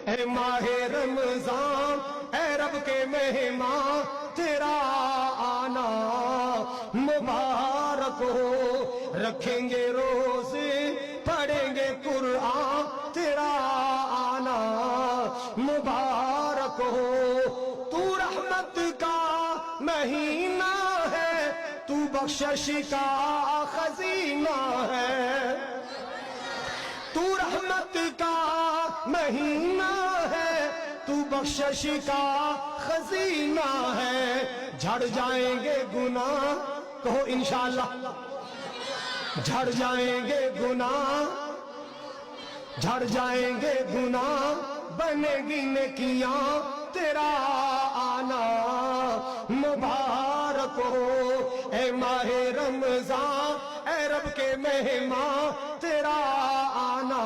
اے ماہ رمضان اے رب کے مہمان تیرا آنا مبارک ہو، رکھیں گے روزے پڑھیں گے قرآن تیرا آنا مبارک ہو۔ تو رحمت کا مہینہ ہے، تو بخشش کا خزینہ ہے، تو رحمت کا مہینہ ہے، تو بخشش کا خزینہ ہے۔ جھڑ جائیں گے گناہ، کہو انشاءاللہ، جھڑ جائیں گے گناہ، جھڑ جائیں گے گناہ، بنے گی نیکیاں تیرا آنا مبارک ہو۔ اے ماہ رمضان اے رب کے مہمان تیرا آنا